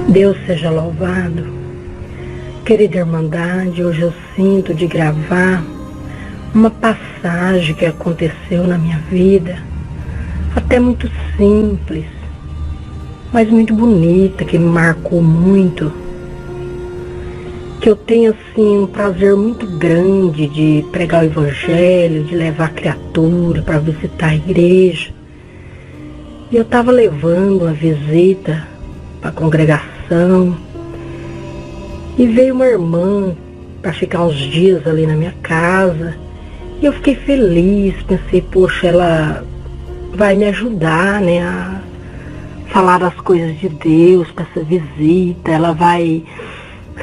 Deus seja louvado. Querida Irmandade, hoje eu sinto de gravar uma passagem que aconteceu na minha vida, até muito simples, mas muito bonita, que me marcou muito, que eu tenho assim um prazer muito grande de pregar o Evangelho, de levar a criatura para visitar a igreja. E eu estava levando uma visita para a congregação e veio uma irmã para ficar uns dias ali na minha casa e eu fiquei feliz, pensei, poxa, ela vai me ajudar, né, a falar das coisas de Deus para essa visita, ela vai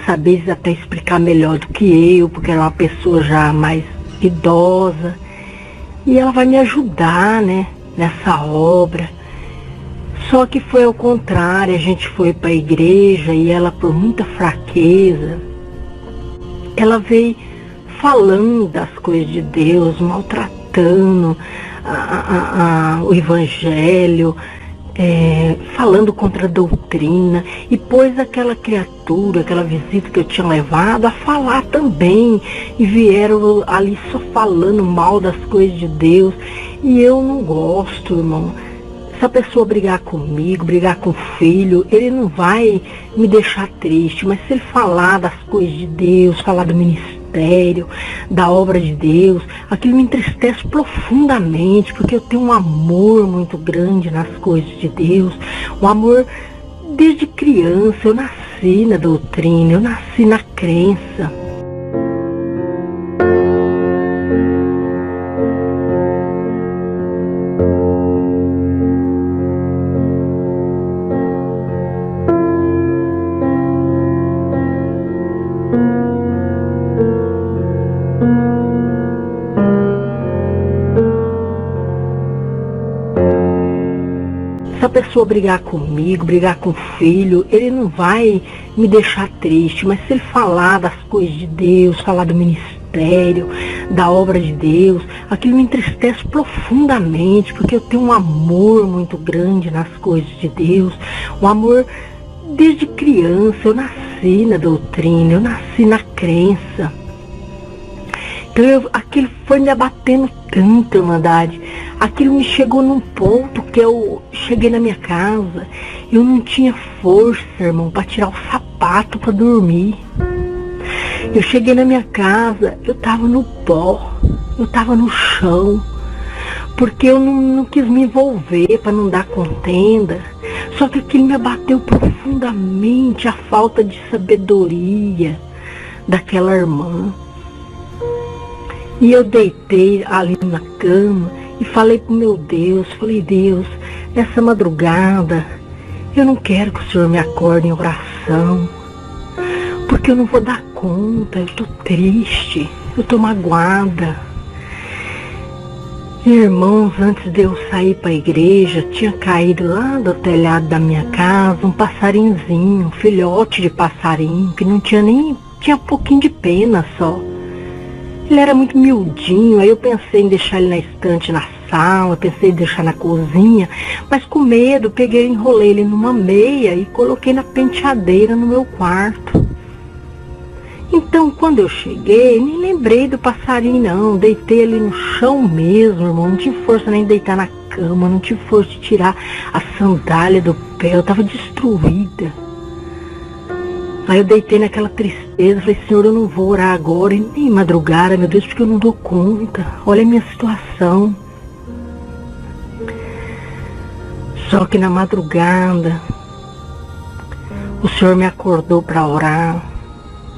saber até explicar melhor do que eu, porque era uma pessoa já mais idosa, e ela vai me ajudar, né, nessa obra. Só que foi ao contrário, a gente foi para a igreja e ela, por muita fraqueza, ela veio falando das coisas de Deus, maltratando o Evangelho, falando contra a doutrina, e pôs aquela criatura, aquela visita que eu tinha levado, a falar também, e vieram ali só falando mal das coisas de Deus, e eu não gosto, irmão. Se a pessoa brigar comigo, brigar com o filho, ele não vai me deixar triste, mas se ele falar das coisas de Deus, falar do ministério, da obra de Deus, aquilo me entristece profundamente, porque eu tenho um amor muito grande nas coisas de Deus, um amor desde criança. Eu nasci na doutrina, eu nasci na crença. Se a pessoa brigar comigo, brigar com o filho, ele não vai me deixar triste, mas se ele falar das coisas de Deus, falar do ministério, da obra de Deus, aquilo me entristece profundamente, porque eu tenho um amor muito grande nas coisas de Deus, um amor desde criança. Eu nasci na doutrina, eu nasci na crença. Então aquilo foi me abatendo tanto, Irmandade. Aquilo me chegou num ponto que eu cheguei na minha casa, eu não tinha força, irmão, para tirar o sapato para dormir. Eu cheguei na minha casa, eu estava no pó, eu estava no chão, porque eu não quis me envolver para não dar contenda. Só que aquilo me abateu profundamente, a falta de sabedoria daquela irmã. E eu deitei ali na cama e falei pro meu Deus, falei, Deus, nessa madrugada, eu não quero que o Senhor me acorde em oração, porque eu não vou dar conta, eu tô triste, eu tô magoada. Irmãos, antes de eu sair para a igreja, tinha caído lá do telhado da minha casa um passarinzinho, um filhote de passarinho, que não tinha nem, tinha um pouquinho de pena só. Ele era muito miudinho, aí eu pensei em deixar ele na estante na sala, pensei em deixar na cozinha, mas com medo, peguei e enrolei ele numa meia e coloquei na penteadeira no meu quarto. Então, quando eu cheguei, nem lembrei do passarinho não, deitei ali no chão mesmo, irmão, não tive força nem de deitar na cama, não tive força de tirar a sandália do pé, eu estava destruída. Aí eu deitei naquela tristeza, falei, Senhor, eu não vou orar agora, e nem madrugada, meu Deus, porque eu não dou conta, olha a minha situação. Só que na madrugada, o Senhor me acordou para orar.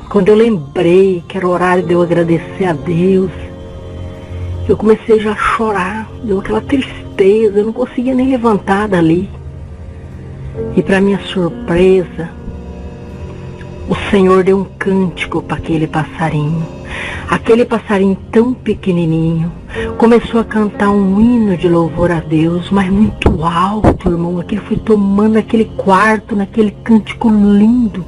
Quando eu lembrei que era o horário de eu agradecer a Deus, eu comecei já a chorar, deu aquela tristeza, eu não conseguia nem levantar dali. E para minha surpresa, o Senhor deu um cântico para aquele passarinho. Aquele passarinho tão pequenininho começou a cantar um hino de louvor a Deus, mas muito alto, irmão. Aquilo foi tomando aquele quarto, naquele cântico lindo.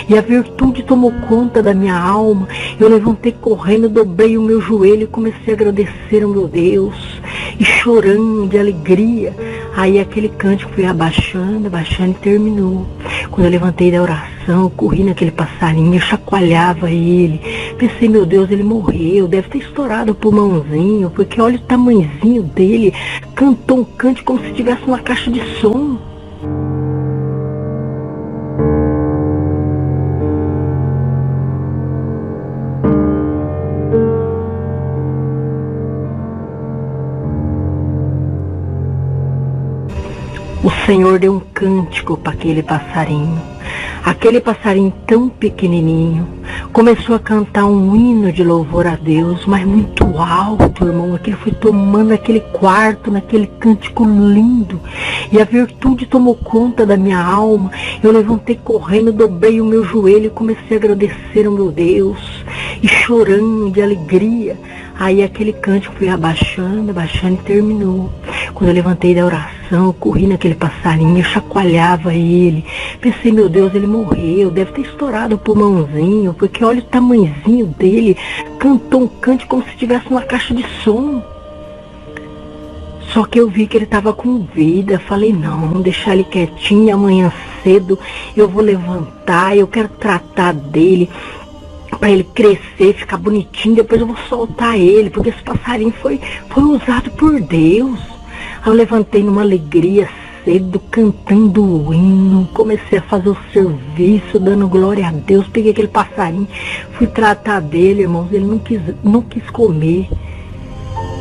E a virtude tomou conta da minha alma. Eu levantei correndo, dobrei o meu joelho e comecei a agradecer ao meu Deus. E chorando de alegria, Aí aquele cântico foi abaixando, abaixando e terminou. Quando eu levantei da oração, eu corri naquele passarinho, eu chacoalhava ele. Pensei, meu Deus, ele morreu, deve ter estourado o pulmãozinho, porque olha o tamanhozinho dele. Cantou um cântico como se estivesse numa caixa de som. O Senhor deu um cântico para aquele passarinho. Aquele passarinho tão pequenininho começou a cantar um hino de louvor a Deus, mas muito alto, irmão. Aquele foi tomando aquele quarto, naquele cântico lindo. E a virtude tomou conta da minha alma. Eu levantei correndo, dobrei o meu joelho e comecei a agradecer ao meu Deus. E chorando de alegria. Aí aquele cântico foi abaixando, abaixando e terminou. Quando eu levantei da oração, eu corri naquele passarinho, eu chacoalhava ele. Pensei, meu Deus, ele morreu, deve ter estourado o pulmãozinho, porque olha o tamanhozinho dele. Cantou um cântico como se estivesse numa caixa de som. Só que eu vi que ele estava com vida. Falei, não, vamos deixar ele quietinho, amanhã cedo eu vou levantar, eu quero tratar dele, para ele crescer, ficar bonitinho, depois eu vou soltar ele, porque esse passarinho foi usado por Deus. Aí eu levantei numa alegria cedo, cantando o hino, comecei a fazer o serviço, dando glória a Deus, peguei aquele passarinho, fui tratar dele, irmãos, ele não quis comer.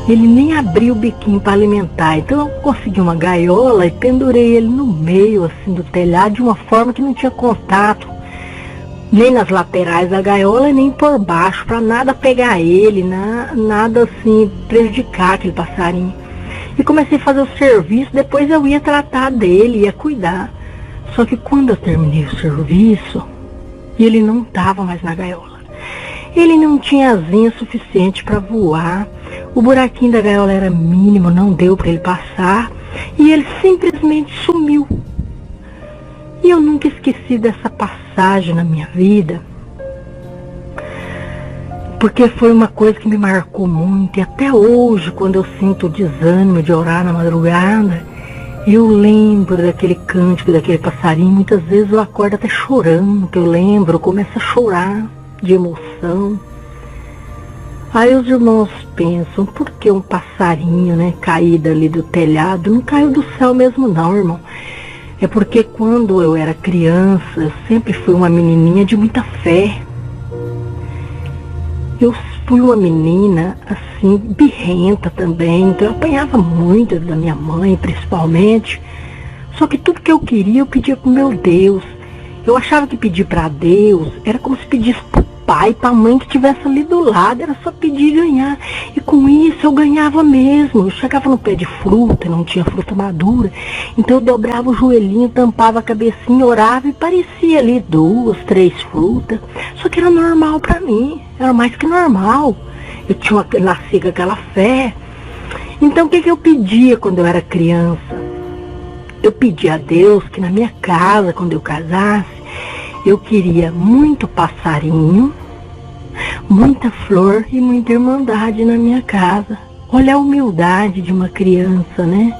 Ele nem abriu o biquinho para alimentar, então eu consegui uma gaiola e pendurei ele no meio assim do telhado, de uma forma que não tinha contato nem nas laterais da gaiola, nem por baixo, para nada pegar ele, nada assim, prejudicar aquele passarinho. E comecei a fazer o serviço, depois eu ia tratar dele, ia cuidar. Só que quando eu terminei o serviço, ele não estava mais na gaiola. Ele não tinha asinha suficiente para voar, o buraquinho da gaiola era mínimo, não deu para ele passar, e ele simplesmente sumiu. E eu nunca esqueci dessa passagem na minha vida, porque foi uma coisa que me marcou muito. E até hoje, quando eu sinto o desânimo de orar na madrugada, eu lembro daquele cântico, daquele passarinho. Muitas vezes eu acordo até chorando, que eu lembro, eu começo a chorar de emoção. Aí os irmãos pensam, por que um passarinho, né, caído ali do telhado? Não caiu do céu mesmo não, irmão. É porque quando eu era criança, eu sempre fui uma menininha de muita fé. Eu fui uma menina, assim, birrenta também, então eu apanhava muito da minha mãe, principalmente. Só que tudo que eu queria, eu pedia pro meu Deus. Eu achava que pedir para Deus era como se pedisse pro pai, pra mãe que estivesse ali do lado, era só pedir e ganhar. E com isso eu ganhava mesmo. Eu chegava no pé de fruta, não tinha fruta madura, então eu dobrava o joelhinho, tampava a cabecinha, orava e parecia ali 2, 3 frutas. Só que era normal pra mim, era mais que normal. Eu nasci com aquela fé. Então o que eu pedia quando eu era criança? Eu pedia a Deus que na minha casa, quando eu casasse, eu queria muito passarinho, muita flor e muita irmandade na minha casa. Olha a humildade de uma criança, né?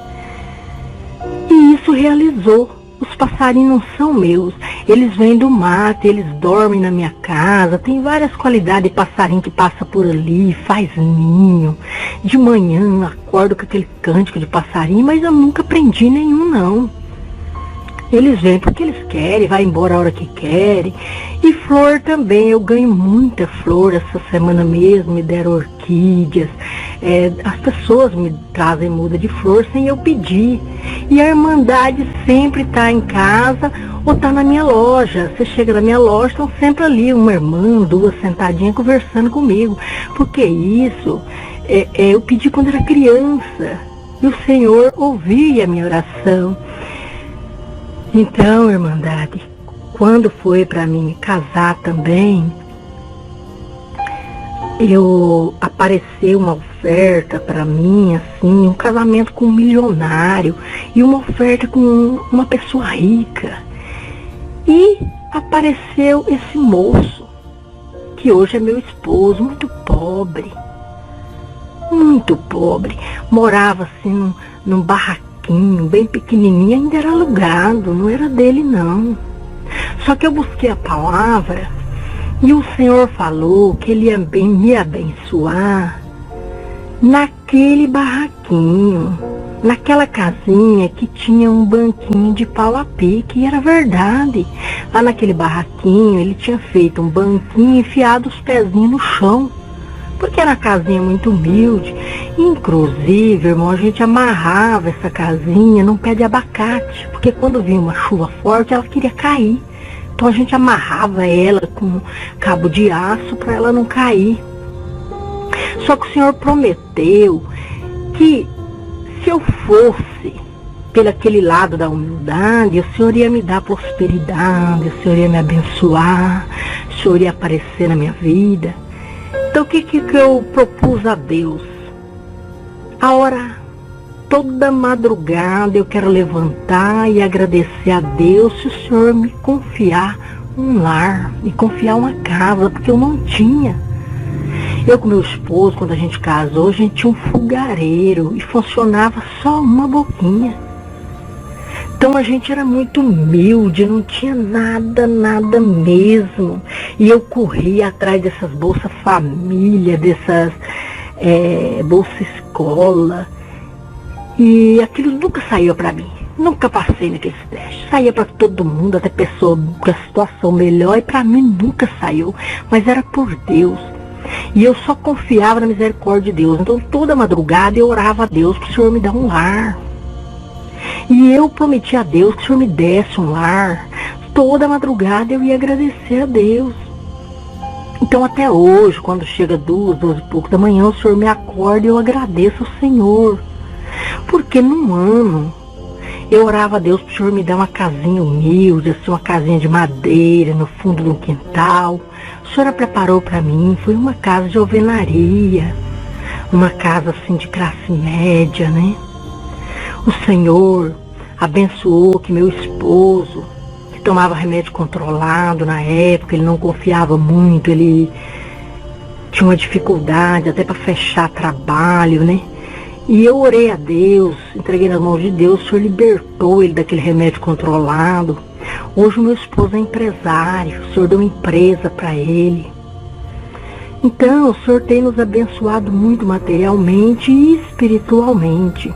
E isso realizou. Os passarinhos não são meus, eles vêm do mato, eles dormem na minha casa. Tem várias qualidades de passarinho que passa por ali, faz ninho. De manhã eu acordo com aquele cântico de passarinho, mas eu nunca prendi nenhum não. Eles vêm porque eles querem, vai embora a hora que querem. E flor também, eu ganho muita flor. Essa semana mesmo me deram orquídeas. As pessoas me trazem muda de flor sem eu pedir. E a irmandade sempre está em casa ou está na minha loja. Você chega na minha loja, estão sempre ali, uma irmã, 2 sentadinhas conversando comigo. Porque isso, eu pedi quando era criança. E o Senhor ouvia a minha oração. Então, irmandade, quando foi para mim casar também, apareceu uma oferta para mim, assim, um casamento com um milionário e uma oferta com uma pessoa rica. E apareceu esse moço, que hoje é meu esposo, muito pobre, morava assim num barraquinho barraquinho, bem pequenininho, ainda era alugado, não era dele não. Só que eu busquei a palavra e o Senhor falou que Ele ia me abençoar naquele barraquinho, naquela casinha que tinha um banquinho de pau a pique, e era verdade. Lá naquele barraquinho ele tinha feito um banquinho e enfiado os pezinhos no chão, porque era uma casinha muito humilde. Inclusive, irmão, a gente amarrava essa casinha num pé de abacate, porque quando vinha uma chuva forte ela queria cair. Então a gente amarrava ela com cabo de aço para ela não cair. Só que o Senhor prometeu que se eu fosse pelo aquele lado da humildade, o Senhor ia me dar prosperidade, o Senhor ia me abençoar, o Senhor ia aparecer na minha vida. Então o que eu propus a Deus? A hora, toda madrugada eu quero levantar e agradecer a Deus se o Senhor me confiar um lar, me confiar uma casa, porque eu não tinha. Eu com meu esposo, quando a gente casou, a gente tinha um fogareiro e funcionava só uma boquinha. Então a gente era muito humilde, não tinha nada mesmo. E eu corria atrás dessas bolsas família, dessas bolsa escola. E aquilo nunca saiu para mim. Nunca passei naqueles testes. Saía para todo mundo, até pessoa com a situação melhor, e para mim nunca saiu. Mas era por Deus. E eu só confiava na misericórdia de Deus. Então toda madrugada eu orava a Deus para o Senhor me dar um lar. E eu prometi a Deus que o Senhor me desse um lar. Toda madrugada eu ia agradecer a Deus. Então até hoje, quando chega 2 e pouco da manhã, o Senhor me acorda e eu agradeço ao Senhor. Porque num ano eu orava a Deus para o Senhor me dar uma casinha humilde, assim, uma casinha de madeira no fundo do quintal. O Senhor a preparou para mim, foi uma casa de alvenaria, uma casa assim de classe média, né? O Senhor abençoou que meu esposo, que tomava remédio controlado na época, ele não confiava muito, ele tinha uma dificuldade até para fechar trabalho, né? E eu orei a Deus, entreguei nas mãos de Deus, o Senhor libertou ele daquele remédio controlado. Hoje o meu esposo é empresário, o Senhor deu uma empresa para ele. Então o Senhor tem nos abençoado muito materialmente e espiritualmente.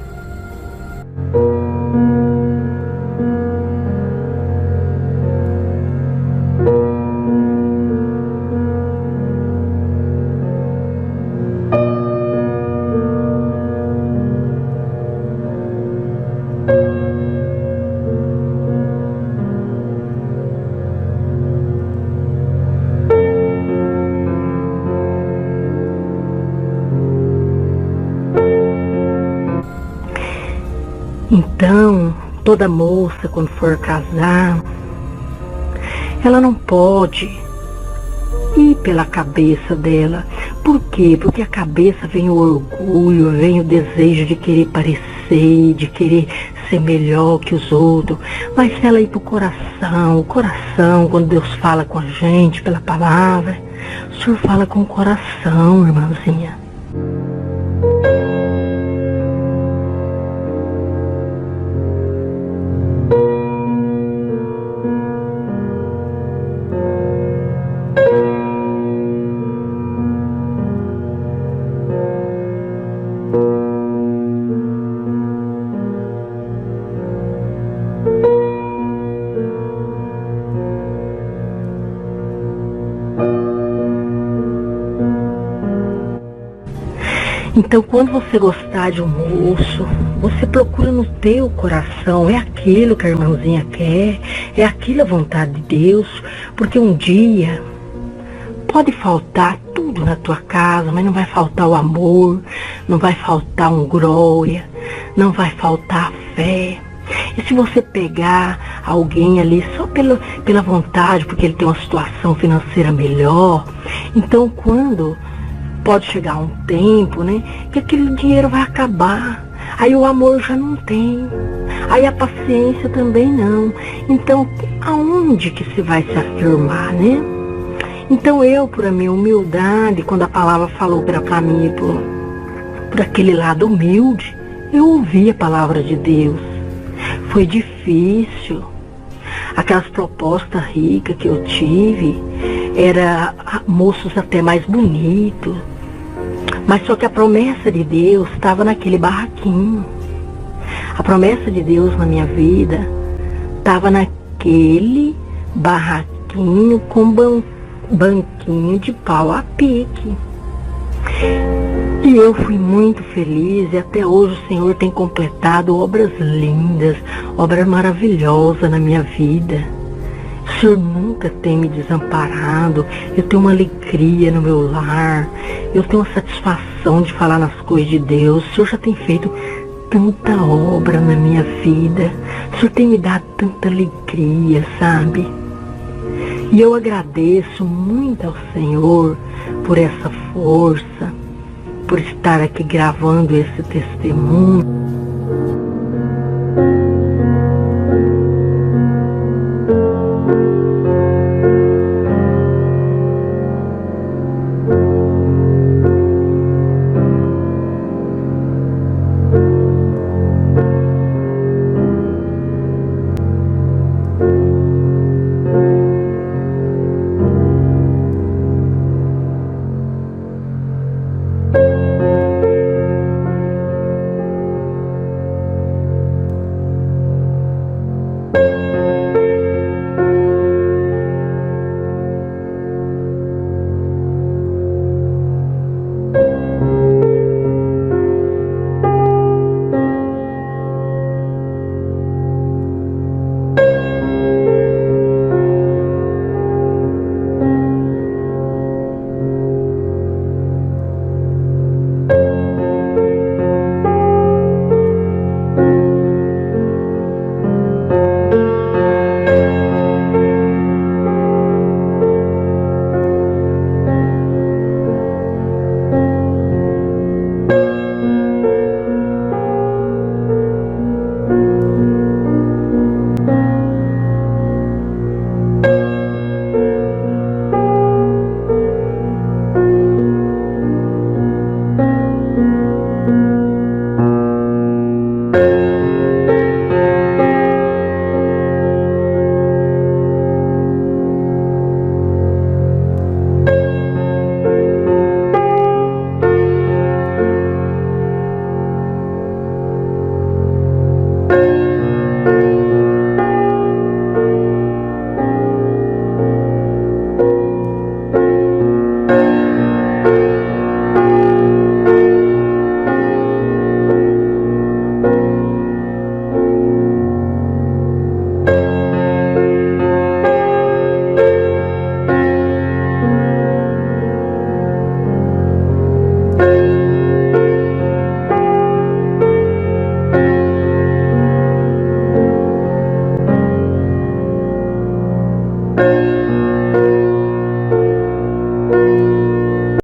Então, toda moça, quando for casar, ela não pode ir pela cabeça dela. Por quê? Porque a cabeça vem o orgulho, vem o desejo de querer parecer, de querer ser melhor que os outros. Mas se ela ir pro coração, o coração, quando Deus fala com a gente pela palavra, o Senhor fala com o coração, irmãzinha. Então, quando você gostar de um moço, você procura no teu coração, é aquilo que a irmãzinha quer, é aquilo a vontade de Deus, porque um dia pode faltar tudo na tua casa, mas não vai faltar o amor, não vai faltar um glória, não vai faltar a fé. E se você pegar alguém ali só pela vontade, porque ele tem uma situação financeira melhor, então quando pode chegar um tempo, né, que aquele dinheiro vai acabar, aí o amor já não tem, aí a paciência também não. Então, aonde que se vai se afirmar, né? Então eu, por a minha humildade, quando a palavra falou para mim, por aquele lado humilde, eu ouvi a palavra de Deus. Foi difícil. Aquelas propostas ricas que eu tive, era moços até mais bonitos. Mas só que a promessa de Deus estava naquele barraquinho. A promessa de Deus na minha vida estava naquele barraquinho com banquinho de pau a pique. E eu fui muito feliz, e até hoje o Senhor tem completado obras lindas, obras maravilhosas na minha vida. O Senhor nunca tem me desamparado. Eu tenho uma alegria no meu lar, eu tenho uma satisfação de falar nas coisas de Deus. O Senhor já tem feito tanta obra na minha vida, o Senhor tem me dado tanta alegria, sabe? E eu agradeço muito ao Senhor por essa força, por estar aqui gravando esse testemunho.